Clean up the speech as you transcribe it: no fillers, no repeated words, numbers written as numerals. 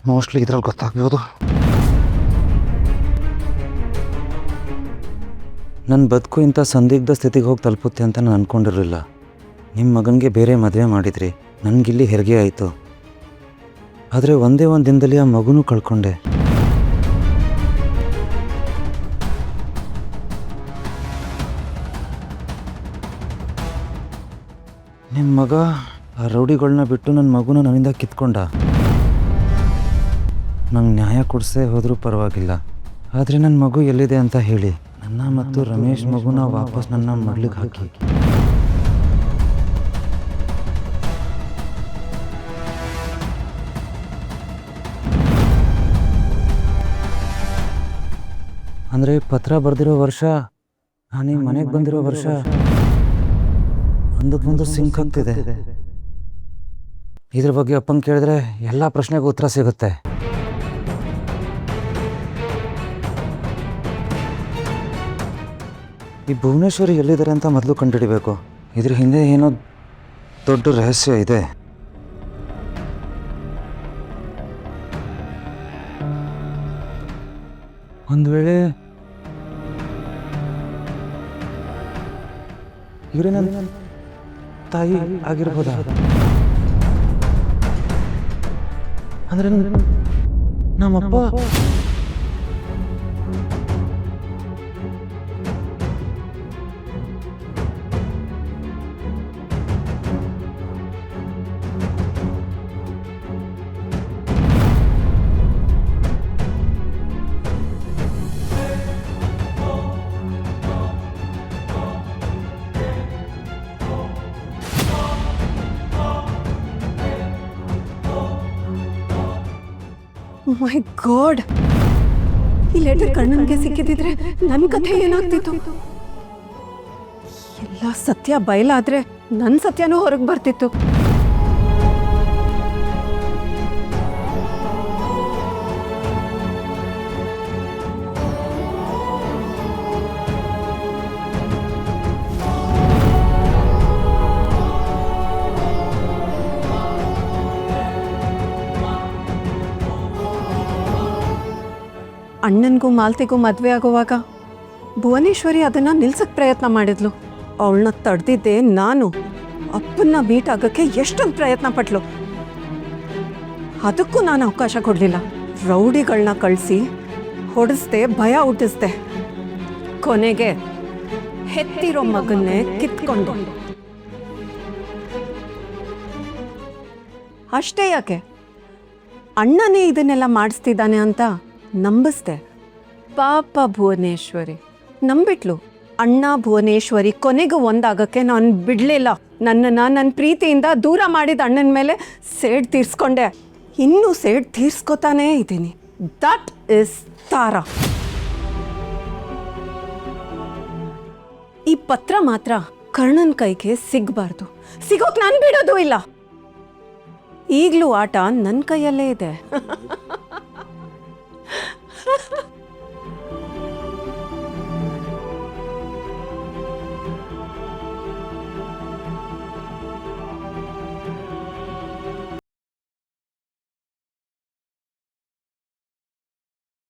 Mostly ಇದ್ರಲ್ಲಿ ಗೊತ್ತಾಗ್ಬೋದು. ನನ್ನ ಬದುಕು ಇಂಥ ಸಂದಿಗ್ಧ ಸ್ಥಿತಿಗೆ ಹೋಗಿ ತಲುಪುತ್ತೆ ಅಂತ ನಾನು ಅಂದ್ಕೊಂಡಿರಲಿಲ್ಲ. ನಿಮ್ಮ ಮಗನಿಗೆ ಬೇರೆ ಮದುವೆ ಮಾಡಿದ್ರಿ, ನನಗಿಲ್ಲಿ ಹೆರಿಗೆ ಆಯಿತು. ಆದರೆ ಒಂದೇ ಒಂದು ದಿನದಲ್ಲಿ ಆ ಮಗುನೂ ಕಳ್ಕೊಂಡೆ. ನಿಮ್ಮ ಮಗ ಆ ರೌಡಿಗಳನ್ನ ಬಿಟ್ಟು ನನ್ನ ಮಗುನ ನನ್ನಿಂದ ಕಿತ್ಕೊಂಡ. ನಂಗೆ ನ್ಯಾಯ ಕೊಡಿಸೇ ಹೋದರೂ ಪರವಾಗಿಲ್ಲ, ಆದರೆ ನನ್ನ ಮಗು ಎಲ್ಲಿದೆ ಅಂತ ಹೇಳಿ. ನನ್ನ ಮತ್ತು ರಮೇಶ್ ಮಗುನ ವಾಪಸ್ ನನ್ನ ಮಡ್ಲಿಗೆ ಹಾಕಿ. ಅಂದರೆ ಪತ್ರ ಬರೆದಿರೋ ವರ್ಷ, ನಾನು ಮನೆಗೆ ಬಂದಿರೋ ವರ್ಷ ಒಂದಕ್ಕೊಂದು ಸಿಂಕ್ ಆಗ್ತಿದೆ. ಇದ್ರ ಬಗ್ಗೆ ಅಪ್ಪಂಗೆ ಕೇಳಿದ್ರೆ ಎಲ್ಲ ಪ್ರಶ್ನೆಗೂ ಉತ್ತರ ಸಿಗುತ್ತೆ. ಈ ಭುವನೇಶ್ವರಿ ಎಲ್ಲಿದ್ದಾರೆ ಅಂತ ಮೊದಲು ಕಂಡುಹಿಡಿಬೇಕು. ಇದ್ರ ಹಿಂದೆ ಏನೋ ದೊಡ್ಡ ರಹಸ್ಯ ಇದೆ. ಒಂದು ವೇಳೆ ಇವರೇ ನನ್ನ ತಾಯಿ ಆಗಿರ್ಬೋದಾ? ಅಂದ್ರೆ ನಮ್ಮಪ್ಪ ಮೈ ಗಾಡ್, ಈ ಲೆಟರ್ ಕಣ್ಣನ್ಗೆ ಸಿಕ್ಕಿದ್ರೆ ನನ್ನ ಕಥೆ ಏನಾಗ್ತಿತ್ತು? ಎಲ್ಲ ಸತ್ಯ ಬಯಲಾದ್ರೆ ನನ್ನ ಸತ್ಯನೂ ಹೊರಗೆ ಬರ್ತಿತ್ತು. ಅಣ್ಣನಿಗೂ ಮಾಲ್ತಿಗೂ ಮದುವೆ ಆಗುವಾಗ ಭುವನೇಶ್ವರಿ ಅದನ್ನು ನಿಲ್ಸಕ್ಕೆ ಪ್ರಯತ್ನ ಮಾಡಿದ್ಲು. ಅವಳನ್ನ ತಡೆದಿದ್ದೆ ನಾನು. ಅಪ್ಪನ್ನ ಮೀಟ್ ಆಗೋಕ್ಕೆ ಎಷ್ಟೊಂದು ಪ್ರಯತ್ನ ಪಟ್ಲು. ಅದಕ್ಕೂ ನಾನು ಅವಕಾಶ ಕೊಡಲಿಲ್ಲ. ರೌಡಿಗಳನ್ನ ಕಳಿಸಿ ಹೊಡೆಸ್ದೆ, ಭಯ ಹುಟ್ಟಿಸ್ದೆ. ಕೊನೆಗೆ ಹೆತ್ತಿರೋ ಮಗನ್ನೇ ಕಿತ್ಕೊಂಡು. ಅಷ್ಟೇ ಯಾಕೆ, ಅಣ್ಣನೇ ಇದನ್ನೆಲ್ಲ ಮಾಡಿಸ್ತಿದ್ದಾನೆ ಅಂತ ನಂಬಿಸ್ದೆ. ಪಾಪ ಭುವನೇಶ್ವರಿ ನಂಬಿಟ್ಲು. ಅಣ್ಣ ಭುವನೇಶ್ವರಿ ಕೊನೆಗೂ ಒಂದಾಗಕ್ಕೆ ನಾನು ಬಿಡಲಿಲ್ಲ. ನನ್ನನ್ನು ನನ್ನ ಪ್ರೀತಿಯಿಂದ ದೂರ ಮಾಡಿದ ಅಣ್ಣನ ಮೇಲೆ ಸೇಡ್ ತೀರ್ಸ್ಕೊಂಡೆ. ಇನ್ನೂ ಸೇಡ್ ತೀರ್ಸ್ಕೊತಾನೇ ಇದ್ದೀನಿ. ದಟ್ ಇಸ್ ತಾರಾ. ಈ ಪತ್ರ ಮಾತ್ರ ಕರ್ಣನ್ ಕೈಗೆ ಸಿಗಬಾರ್ದು. ಸಿಗೋಕ್ ನಾನು ಬಿಡೋದು ಇಲ್ಲ. ಈಗಲೂ ಆಟ ನನ್ನ ಕೈಯಲ್ಲೇ ಇದೆ.